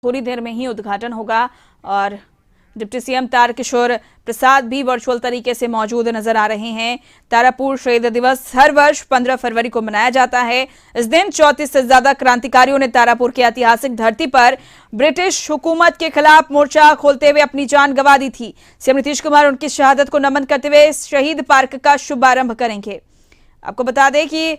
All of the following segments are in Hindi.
थोड़ी देर में ही उद्घाटन होगा और डिप्टी सीएम तारकिशोर प्रसाद भी वर्चुअल तरीके से मौजूद नजर आ रहे हैं। तारापुर शहीद दिवस हर वर्ष 15 फरवरी को मनाया जाता है। इस दिन 34 से ज्यादा क्रांतिकारियों ने तारापुर की ऐतिहासिक धरती पर ब्रिटिश हुकूमत के खिलाफ मोर्चा खोलते हुए अपनी जान गंवा दी थी। सीएम नीतीश कुमार उनकी शहादत को नमन करते हुए शहीद पार्क का शुभारंभ करेंगे। आपको बता दें कि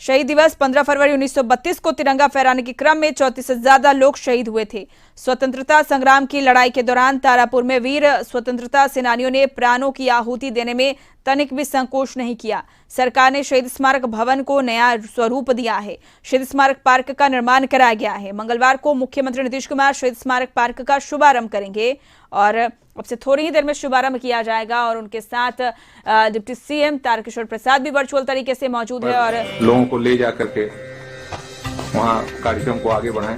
शहीद दिवस 15 फरवरी 1932 को तिरंगा फहराने के क्रम में 34 से ज्यादा लोग शहीद हुए थे। स्वतंत्रता संग्राम की लड़ाई के दौरान तारापुर में वीर स्वतंत्रता सेनानियों ने प्राणों की आहुति देने में तनिक भी संकोच नहीं किया। सरकार ने शहीद स्मारक भवन को नया स्वरूप दिया है। शहीद स्मारक पार्क का निर्माण कराया गया है। मंगलवार को मुख्यमंत्री नीतीश कुमार शहीद स्मारक पार्क का शुभारंभ करेंगे और अब से थोड़ी ही देर में शुभारंभ किया जाएगा और उनके साथ डिप्टी सीएम तारकिशोर प्रसाद भी वर्चुअल तरीके से मौजूद है और लोगों को ले जाकर के वहां कार्यक्रम को आगे बढ़ाएं।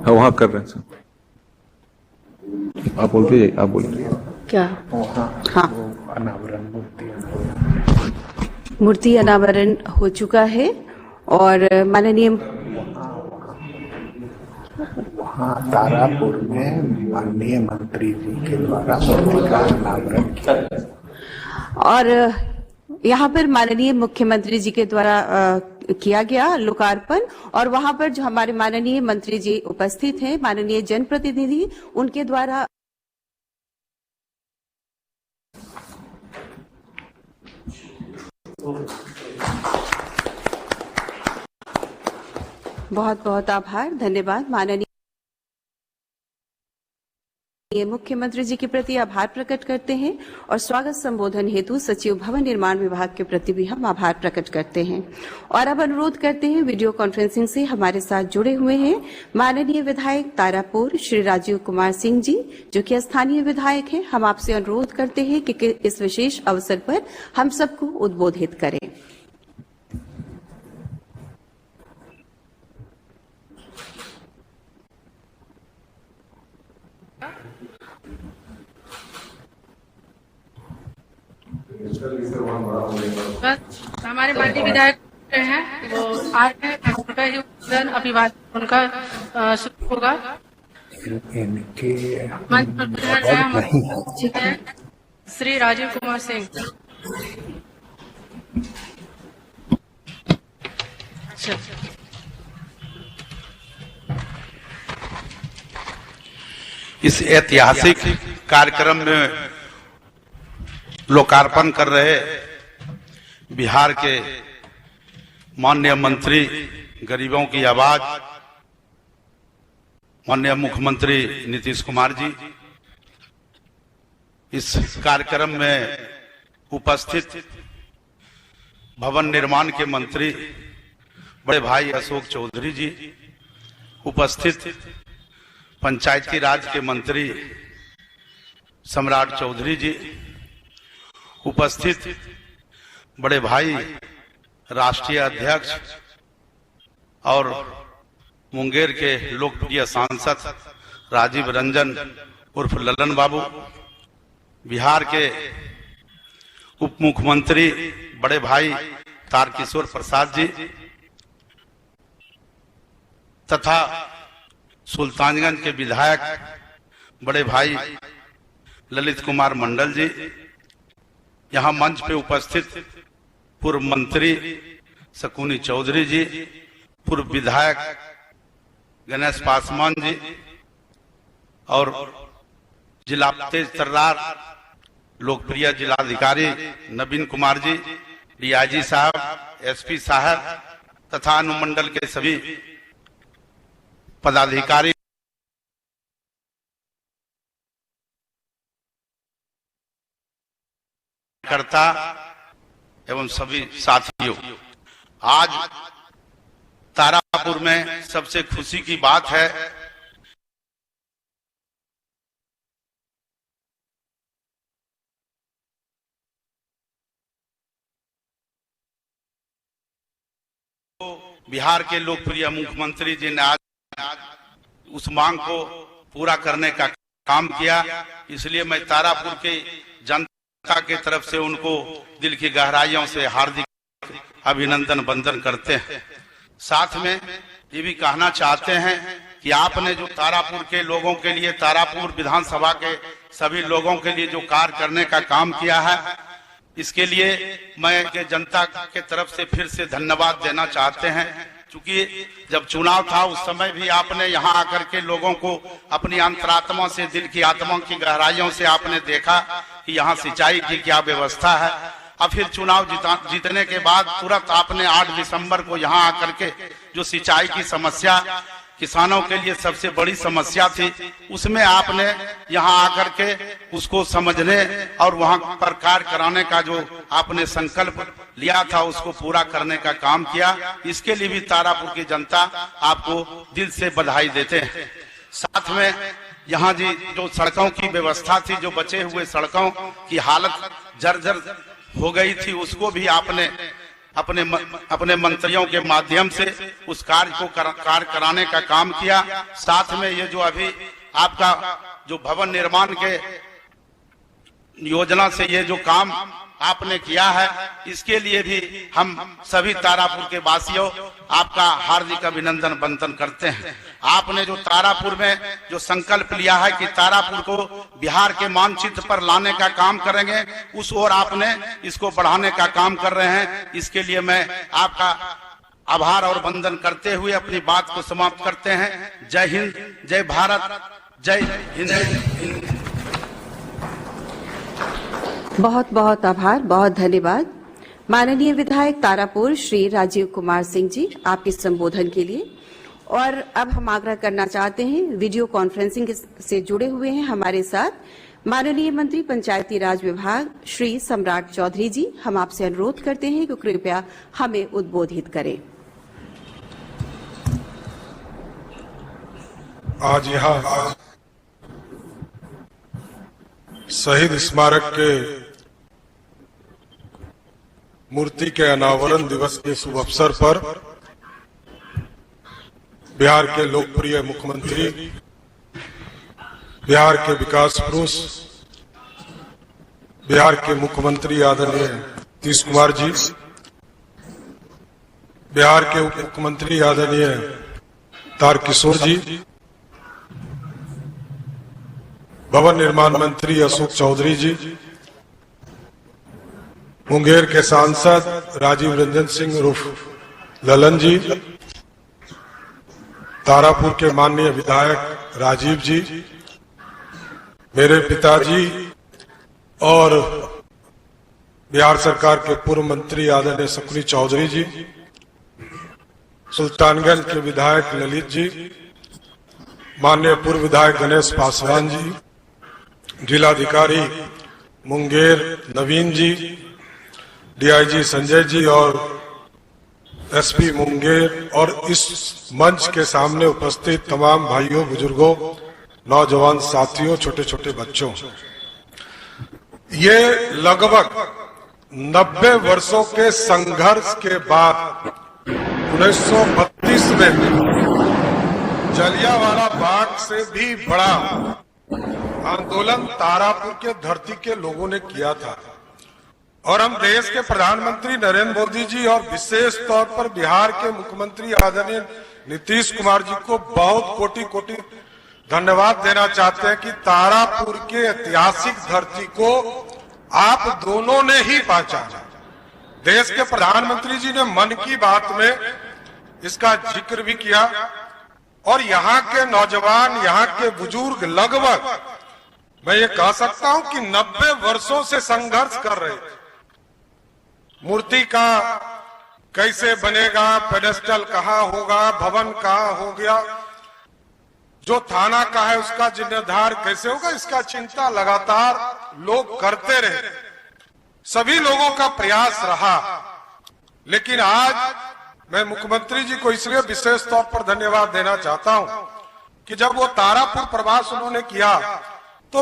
वहाँ कर रहे हैं सर। आप बोलते आप बोलिए क्या? हाँ, मूर्ति अनावरण हो चुका है और माननीय वहाँ तारापुर में माननीय मंत्री जी के द्वारा मूर्ति का अनावरण किया और यहाँ पर माननीय मुख्यमंत्री जी के द्वारा किया गया लोकार्पण और वहाँ पर जो हमारे माननीय मंत्री जी उपस्थित हैं, माननीय जनप्रतिनिधि, उनके द्वारा बहुत बहुत आभार, धन्यवाद। माननीय मुख्यमंत्री जी के प्रति आभार प्रकट करते हैं और स्वागत संबोधन हेतु सचिव भवन निर्माण विभाग के प्रति भी हम आभार प्रकट करते हैं। और अब अनुरोध करते हैं, वीडियो कॉन्फ्रेंसिंग से हमारे साथ जुड़े हुए हैं माननीय विधायक तारापुर श्री राजीव कुमार सिंह जी, जो कि स्थानीय विधायक हैं। हम आपसे अनुरोध करते हैं कि इस विशेष अवसर पर हम सबको उद्बोधित करें। हमारे माननीय विधायक हैं वो आज उनका ही उद्घाटन अभिवादन उनका शुरू होगा। इनके ठीक है, श्री राजीव कुमार सिंह। इस ऐतिहासिक कार्यक्रम में लोकार्पण कर रहे बिहार के माननीय मंत्री गरीबों की आवाज माननीय मुख्यमंत्री नीतीश कुमार जी, इस कार्यक्रम में उपस्थित भवन निर्माण के मंत्री बड़े भाई अशोक चौधरी जी, उपस्थित पंचायती राज के मंत्री सम्राट चौधरी जी, उपस्थित बड़े भाई राष्ट्रीय अध्यक्ष और मुंगेर के लोकप्रिय सांसद राजीव रंजन उर्फ ललन बाबू, बिहार के उप मुख्यमंत्री बड़े भाई तारकिशोर प्रसाद जी तथा सुल्तानगंज के विधायक बड़े भाई ललित कुमार मंडल जी, यहाँ मंच पे उपस्थित पूर्व मंत्री शकुनी चौधरी जी, पूर्व विधायक गणेश पासवान जी और जिला तेज तर्रार लोकप्रिय जिलाधिकारी नवीन कुमार जी, डीआईजी साहब, एसपी साहब तथा अनुमंडल के सभी पदाधिकारी, कर्ता एवं सभी साथियों, आज तारापुर में सबसे खुशी की बात है बिहार के लोकप्रिय मुख्यमंत्री जी ने आज उस मांग को पूरा करने का काम किया। इसलिए मैं तारापुर के जनता के तरफ से उनको दिल की गहराइयों से हार्दिक अभिनंदन वंदन करते हैं। साथ में ये भी कहना चाहते हैं कि आपने जो तारापुर के लोगों के लिए, तारापुर विधानसभा के सभी लोगों के लिए जो कार्य करने का काम किया है, इसके लिए मैं के जनता के तरफ से फिर से धन्यवाद देना चाहते हैं। क्योंकि जब चुनाव था उस समय भी आपने यहाँ आकर के लोगों को अपनी अंतरात्मा से, दिल की आत्मा की गहराइयों से आपने देखा कि यहाँ सिंचाई की क्या व्यवस्था है। अब फिर चुनाव जीतने के बाद तुरंत आपने 8 दिसंबर को यहाँ आकर के जो सिंचाई की समस्या किसानों के लिए सबसे बड़ी समस्या थी, उसमें आपने यहाँ आकर के उसको समझने और वहाँ पर कार्य कराने का जो आपने संकल्प लिया था उसको पूरा करने का काम किया। इसके लिए भी तारापुर की जनता आपको दिल से बधाई देते हैं। साथ में यहाँ जी जो सड़कों की व्यवस्था थी, जो बचे हुए सड़कों की हालत जर्जर हो गई थी, उसको भी आपने अपने मंत्रियों के माध्यम से उस कार्य को कार्य कराने का काम किया। साथ में ये जो अभी आपका जो भवन निर्माण के योजना से ये जो काम आपने किया है, इसके लिए भी हम सभी तारापुर के वासियों आपका हार्दिक अभिनंदन वंदन करते हैं। आपने जो तारापुर में जो संकल्प लिया है कि तारापुर को बिहार के मानचित्र पर लाने का काम करेंगे, उस ओर आपने इसको बढ़ाने का काम कर रहे हैं। इसके लिए मैं आपका आभार और वंदन करते हुए अपनी बात को समाप्त करते हैं। जय हिंद, जय भारत, जय हिंद। बहुत बहुत आभार, बहुत धन्यवाद माननीय विधायक तारापुर श्री राजीव कुमार सिंह जी, आपके संबोधन के लिए। और अब हम आग्रह करना चाहते हैं, वीडियो कॉन्फ्रेंसिंग से जुड़े हुए हैं हमारे साथ माननीय मंत्री पंचायती राज विभाग श्री सम्राट चौधरी जी। हम आपसे अनुरोध करते हैं कि कृपया हमें उद्बोधित करें। आज यहाँ शहीद स्मारक के मूर्ति के अनावरण दिवस के शुभ अवसर पर बिहार के लोकप्रिय मुख्यमंत्री, बिहार के विकास पुरुष, बिहार के मुख्यमंत्री आदरणीय नीतीश कुमार जी, बिहार के उप मुख्यमंत्री आदरणीय तारकिशोर जी, भवन निर्माण मंत्री अशोक चौधरी जी, मुंगेर के सांसद राजीव रंजन सिंह उर्फ ललन जी, तारापुर के माननीय विधायक राजीव जी, मेरे पिताजी और बिहार सरकार के पूर्व मंत्री आदरणीय शकुनी चौधरी जी, सुल्तानगंज के विधायक ललित जी, माननीय पूर्व विधायक गणेश पासवान जी, जिलाधिकारी मुंगेर नवीन जी, डीआईजी संजय जी और एसपी मुंगेर और इस मंच के सामने उपस्थित तमाम भाइयों, बुजुर्गों, नौजवान साथियों, छोटे छोटे बच्चों, ये लगभग 90 वर्षों के संघर्ष के बाद 1932 में जलियांवाला बाग से भी बड़ा आंदोलन तारापुर के धरती के लोगों ने किया था। और हम देश के प्रधानमंत्री नरेंद्र मोदी जी और विशेष तौर पर बिहार के मुख्यमंत्री आदरणीय नीतीश कुमार जी को बहुत कोटि कोटि धन्यवाद देना चाहते हैं कि तारापुर के ऐतिहासिक धरती को आप दोनों ने ही पहचाना। देश के प्रधानमंत्री जी ने मन की बात में इसका जिक्र भी किया और यहाँ के नौजवान, यहाँ के बुजुर्ग लगभग मैं ये कह सकता हूं कि 90 वर्षों से संघर्ष कर रहे थे। मूर्ति का कैसे बनेगा, पेडेस्टल कहाँ होगा, भवन कहाँ हो गया, जो थाना का है उसका जीर्णोद्धार कैसे होगा, इसका चिंता लगातार लोग करते रहे। सभी लोगों का प्रयास रहा, लेकिन आज मैं मुख्यमंत्री जी को इसलिए विशेष तौर पर धन्यवाद देना चाहता हूं कि जब वो तारापुर प्रवास उन्होंने किया तो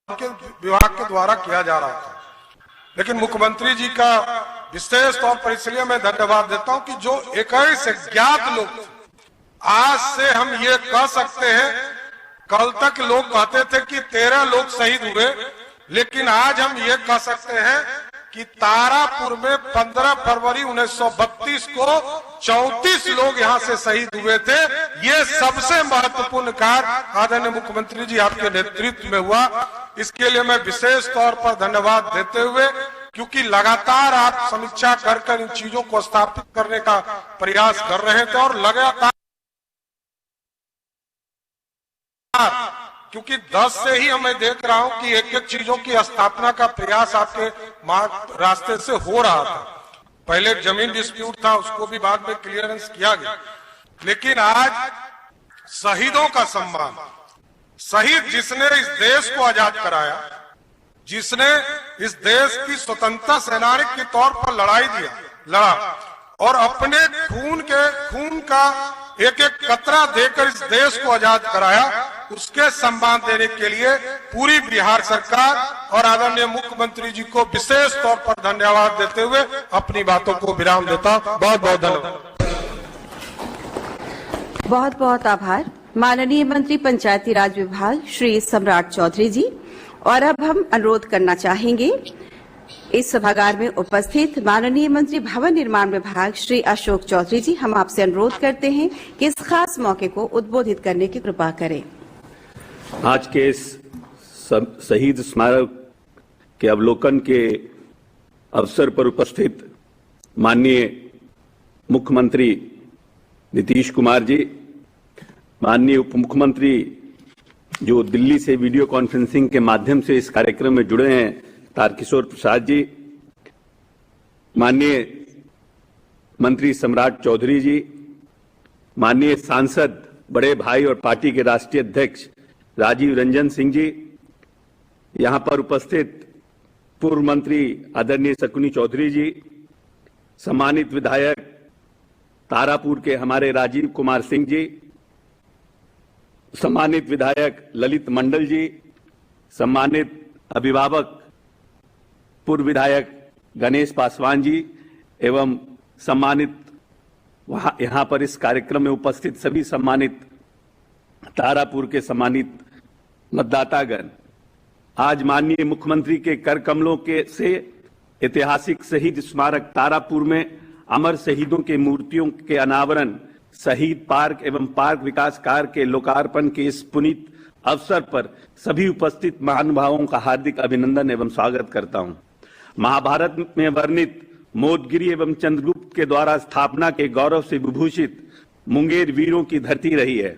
विभाग के द्वारा किया जा रहा था, लेकिन मुख्यमंत्री जी का विशेष तौर पर इसलिए मैं धन्यवाद देता हूं कि जो 21 अज्ञात लोग, आज से हम ये कह सकते हैं, कल तक लोग कहते थे कि 13 लोग शहीद हुए, लेकिन आज हम ये कह सकते हैं कि तारापुर में 15 फरवरी 1932 को 34 लोग यहाँ से शहीद हुए थे। ये सबसे महत्वपूर्ण कार्य आदरणीय मुख्यमंत्री जी आपके नेतृत्व में हुआ, इसके लिए मैं विशेष तौर पर धन्यवाद देते हुए, क्योंकि लगातार आप समीक्षा कर इन चीजों को स्थापित करने का प्रयास कर रहे थे और लगातार, क्योंकि 10 से ही मैं देख रहा हूं कि एक एक चीजों की स्थापना का प्रयास आपके रास्ते से हो रहा था। पहले जमीन डिस्प्यूट था, उसको भी बाद में क्लियरेंस किया गया, लेकिन आज शहीदों का सम्मान, शहीद जिसने इस देश को आजाद कराया, जिसने इस देश की स्वतंत्रता सेनानी के तौर पर लड़ा और अपने खून का एक एक कतरा देकर इस देश को आजाद कराया, उसके सम्मान देने के लिए पूरी बिहार सरकार और आदरणीय मुख्यमंत्री जी को विशेष तौर पर धन्यवाद देते हुए अपनी बातों को विराम देता हूं। बहुत बहुत धन्यवाद। बहुत बहुत आभार माननीय मंत्री पंचायती राज विभाग श्री सम्राट चौधरी जी। और अब हम अनुरोध करना चाहेंगे इस सभागार में उपस्थित माननीय मंत्री भवन निर्माण विभाग श्री अशोक चौधरी जी, हम आपसे अनुरोध करते हैं कि इस खास मौके को उद्बोधित करने की कृपा करें। आज के इस शहीद स्मारक के अवलोकन के अवसर पर उपस्थित माननीय मुख्यमंत्री नीतीश कुमार जी, माननीय उप मुख्यमंत्री जो दिल्ली से वीडियो कॉन्फ्रेंसिंग के माध्यम से इस कार्यक्रम में जुड़े हैं, तारकिशोर प्रसाद जी, माननीय मंत्री सम्राट चौधरी जी, माननीय सांसद बड़े भाई और पार्टी के राष्ट्रीय अध्यक्ष राजीव रंजन सिंह जी, यहां पर उपस्थित पूर्व मंत्री आदरणीय शकुनी चौधरी जी, सम्मानित विधायक तारापुर के हमारे राजीव कुमार सिंह जी, सम्मानित विधायक ललित मंडल जी, सम्मानित अभिभावक पूर्व विधायक गणेश पासवान जी एवं सम्मानित यहां पर इस कार्यक्रम में उपस्थित सभी सम्मानित तारापुर के सम्मानित मतदातागण, आज माननीय मुख्यमंत्री के कर कमलों के से ऐतिहासिक शहीद स्मारक तारापुर में अमर शहीदों के मूर्तियों के अनावरण, शहीद पार्क एवं पार्क विकास कार्य के लोकार्पण के इस पुनीत अवसर पर सभी उपस्थित महानुभावों का हार्दिक अभिनंदन एवं स्वागत करता हूं। महाभारत में वर्णित मोदगिरी एवं चंद्रगुप्त के द्वारा स्थापना के गौरव से विभूषित मुंगेर वीरों की धरती रही है।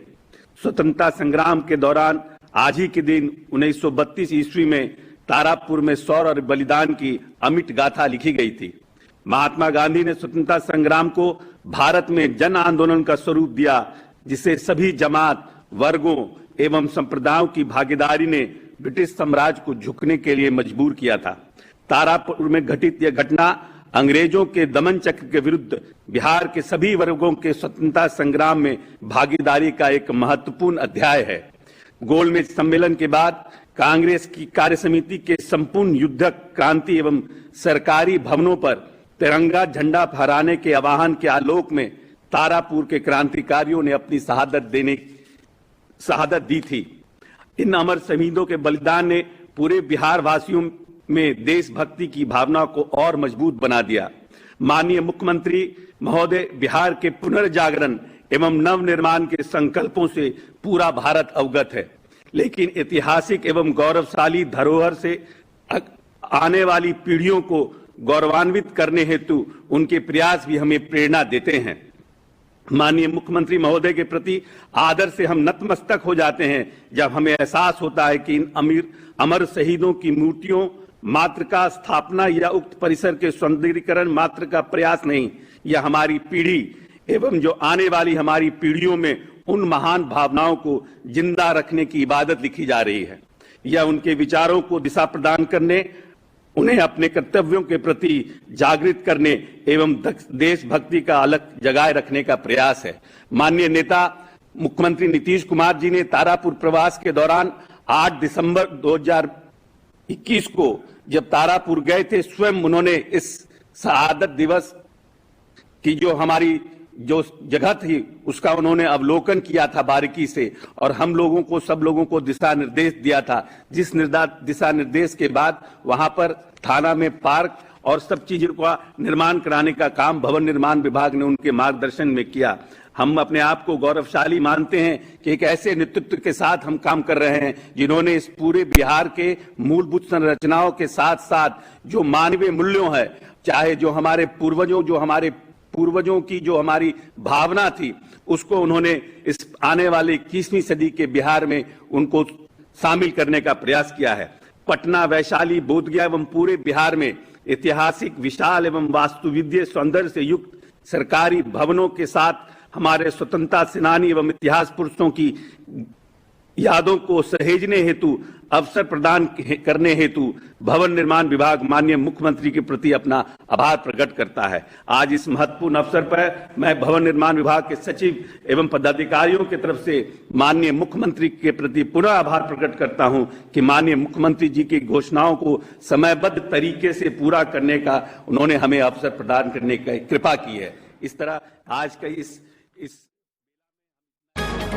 स्वतंत्रता संग्राम के दौरान आज ही के दिन 1932 ईस्वी में तारापुर में शौर्य और बलिदान की अमिट गाथा लिखी गई थी। महात्मा गांधी ने स्वतंत्रता संग्राम को भारत में जन आंदोलन का स्वरूप दिया, जिसे सभी जमात, वर्गों एवं संप्रदायों की भागीदारी ने ब्रिटिश साम्राज्य को झुकने के लिए मजबूर किया था। तारापुर में घटित यह घटना अंग्रेजों के दमन चक्र के विरुद्ध बिहार के सभी वर्गों के स्वतंत्रता संग्राम में भागीदारी का एक महत्वपूर्ण अध्याय है। गोलमेज सम्मेलन के बाद कांग्रेस की कार्य समिति के संपूर्ण युद्धक क्रांति एवं सरकारी भवनों पर तिरंगा झंडा फहराने के आह्वान के आलोक में तारापुर के क्रांतिकारियों ने अपनी शहादत दी थी। इन अमर शहीदों के बलिदान ने पूरे बिहार वासियों में देशभक्ति की भावना को और मजबूत बना दिया। माननीय मुख्यमंत्री महोदय बिहार के पुनर्जागरण एवं नव निर्माण के संकल्पों से पूरा भारत अवगत है, लेकिन ऐतिहासिक एवं गौरवशाली धरोहर से आने वाली पीढ़ियों को गौरवान्वित करने हेतु उनके प्रयास भी हमें प्रेरणा देते हैं। माननीय मुख्यमंत्री महोदय के प्रति आदर से हम नतमस्तक हो जाते हैं जब हमें एहसास होता है कि इन अमर शहीदों की मूर्तियों मात्र का स्थापना या उक्त परिसर के सौंदर्यीकरण मात्र का प्रयास नहीं, यह हमारी पीढ़ी एवं जो आने वाली हमारी पीढ़ियों में उन महान भावनाओं को जिंदा रखने की इबादत लिखी जा रही है। यह उनके विचारों को दिशा प्रदान करने, उन्हें अपने कर्तव्यों के प्रति जागृत करने एवं देशभक्ति का अलग जगाए रखने का प्रयास है। माननीय नेता मुख्यमंत्री नीतीश कुमार जी ने तारापुर प्रवास के दौरान 8 दिसंबर 2021 को जब तारापुर गए थे, स्वयं उन्होंने इस शहादत दिवस की जो हमारी जो जगह थी उसका उन्होंने अवलोकन किया था बारीकी से, और हम लोगों को सब लोगों को दिशा निर्देश दिया था, जिस दिशा निर्देश के बाद वहां पर थाना में पार्क और सब चीजों का निर्माण कराने का काम भवन निर्माण विभाग ने उनके मार्गदर्शन में किया। हम अपने आप को गौरवशाली मानते हैं कि एक ऐसे नेतृत्व के साथ हम काम कर रहे हैं जिन्होंने इस पूरे बिहार के मूलभूत संरचनाओं के साथ साथ जो मानवीय मूल्यों है, चाहे जो हमारे पूर्वजों की जो हमारी भावना थी, उसको उन्होंने इस आने वाले 21वीं सदी के बिहार में उनको शामिल करने का प्रयास किया है। पटना, वैशाली, बोधगया एवं पूरे बिहार में ऐतिहासिक विशाल एवं वास्तुविद्य सौंदर्य से युक्त सरकारी भवनों के साथ हमारे स्वतंत्रता सेनानी एवं इतिहास पुरुषों की यादों को सहेजने हेतु अवसर प्रदान करने हेतु भवन निर्माण विभाग माननीय मुख्यमंत्री के प्रति अपना आभार प्रकट करता है। आज इस महत्वपूर्ण अवसर पर मैं भवन निर्माण विभाग के सचिव एवं पदाधिकारियों की तरफ से माननीय मुख्यमंत्री के प्रति पुनः आभार प्रकट करता हूं कि माननीय मुख्यमंत्री जी की घोषणाओं को समयबद्ध तरीके से पूरा करने का उन्होंने हमें अवसर प्रदान करने की कृपा की है। इस तरह आज का इस